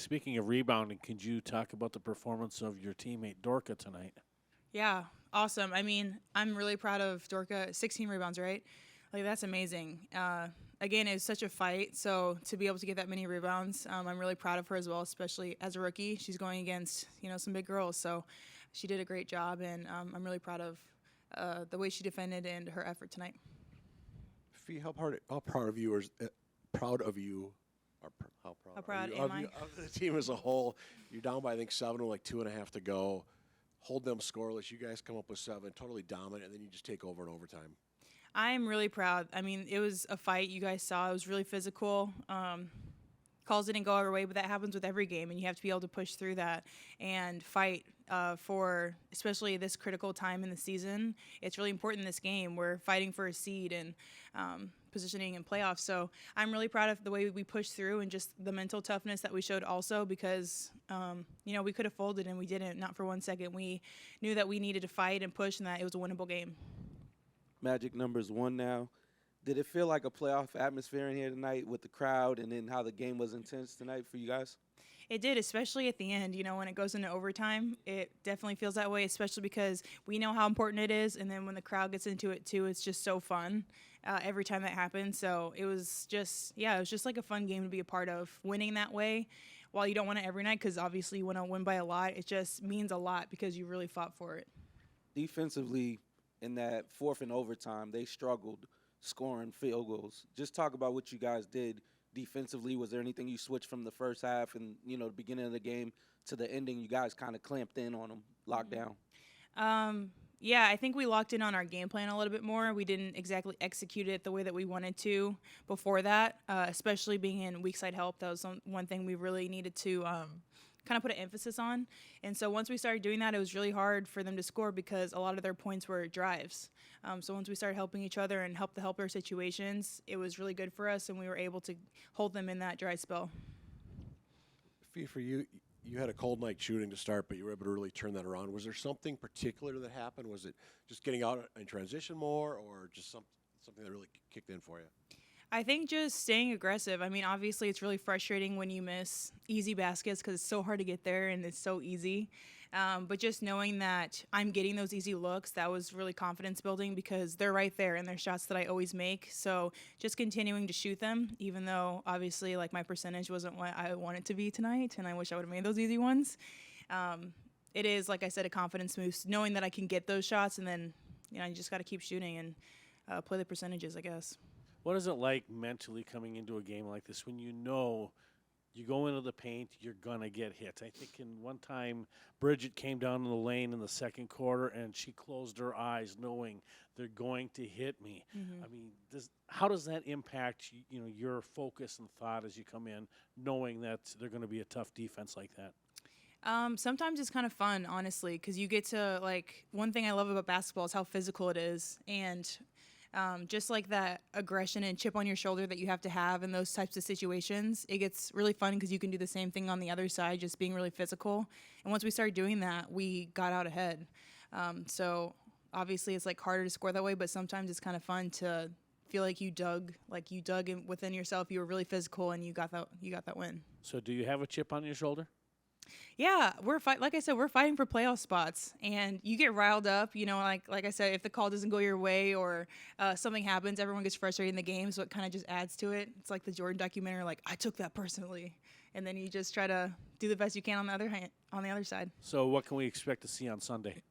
speaking of rebounding, could you talk about the performance of your teammate Dorka tonight? Yeah, awesome. I mean, I'm really proud of Dorka. 16 rebounds, right? Like, that's amazing. Again, it was such a fight, so to be able to get that many rebounds, I'm really proud of her as well, especially as a rookie. She's going against, some big girls, so she did a great job, and I'm really proud of the way she defended and her effort tonight. Fee, how proud of you, or proud of you, or How proud are you am I? of the team as a whole? You're down by I think 7 with like 2.5 to go. Hold them scoreless. You guys come up with 7, totally dominant, and then you just take over in overtime. I'm really proud. I mean, it was a fight you guys saw. It was really physical. Calls didn't go our way, but that happens with every game, and you have to be able to push through that and fight for, especially this critical time in the season. It's really important in this game. We're fighting for a seed and positioning in playoffs. So I'm really proud of the way we pushed through and just the mental toughness that we showed also because, we could have folded and we didn't, not for 1 second. We knew that we needed to fight and push and that it was a winnable game. Magic numbers 1 now. Did it feel like a playoff atmosphere in here tonight with the crowd and then how the game was intense tonight for you guys? It did, especially at the end. When it goes into overtime, it definitely feels that way, especially because we know how important it is. And then when the crowd gets into it, too, it's just so fun every time that happens. So it was just like a fun game to be a part of. Winning that way, while you don't want it every night because obviously you want to win by a lot, it just means a lot because you really fought for it. Defensively, in that fourth and overtime, they struggled scoring field goals. Just talk about what you guys did defensively. Was there anything you switched from the first half and, the beginning of the game to the ending? You guys kind of clamped in on them, locked down. Yeah, I think we locked in on our game plan a little bit more. We didn't exactly execute it the way that we wanted to before that, especially being in weak side help. That was one thing we really needed to kind of put an emphasis on. And so once we started doing that, it was really hard for them to score because a lot of their points were drives. So once we started helping each other and help the helper situations, it was really good for us, and we were able to hold them in that dry spell. Fee, for you, you had a cold night shooting to start, but you were able to really turn that around. Was there something particular that happened? Was it just getting out and transition more, or just something that really kicked in for you? I think just staying aggressive. I mean, obviously, it's really frustrating when you miss easy baskets because it's so hard to get there and it's so easy. But just knowing that I'm getting those easy looks, that was really confidence building because they're right there and they're shots that I always make. So just continuing to shoot them, even though obviously like my percentage wasn't what I wanted to be tonight, and I wish I would have made those easy ones. It is, like I said, a confidence boost, knowing that I can get those shots, and then you just got to keep shooting and play the percentages, I guess. What is it like mentally coming into a game like this when you know you go into the paint, you're going to get hit? I think in one time, Bridget came down in the lane in the second quarter, and she closed her eyes knowing they're going to hit me. Mm-hmm. I mean, how does that impact your focus and thought as you come in, knowing that they're going to be a tough defense like that? Sometimes it's kind of fun, honestly, because you get to, one thing I love about basketball is how physical it is. And just like that aggression and chip on your shoulder that you have to have in those types of situations, it gets really fun because you can do the same thing on the other side, just being really physical. And once we started doing that, we got out ahead. So obviously it's harder to score that way, but sometimes it's kind of fun to feel like you dug within yourself. You were really physical and you got that win. So do you have a chip on your shoulder? Yeah, like I said, we're fighting for playoff spots, and you get riled up. Like I said, if the call doesn't go your way or something happens, everyone gets frustrated in the game, so it kind of just adds to it. It's like the Jordan documentary, I took that personally, and then you just try to do the best you can on the other side. So what can we expect to see on Sunday?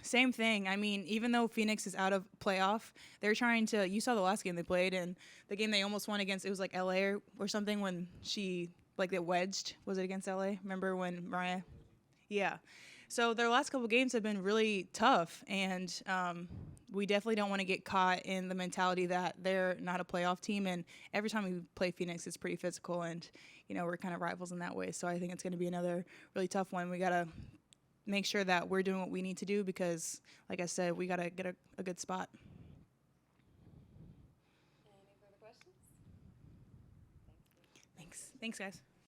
Same thing. I mean, even though Phoenix is out of playoff, they're trying to. You saw the last game they played, and the game they almost won against. It was LA or something when she. It wedged. Was it against LA? Remember when Mariah? Yeah. So their last couple games have been really tough, and we definitely don't want to get caught in the mentality that they're not a playoff team. And every time we play Phoenix, it's pretty physical, and we're kind of rivals in that way. So I think it's going to be another really tough one. We got to make sure that we're doing what we need to do because, like I said, we got to get a good spot. Any further questions? Thanks, guys.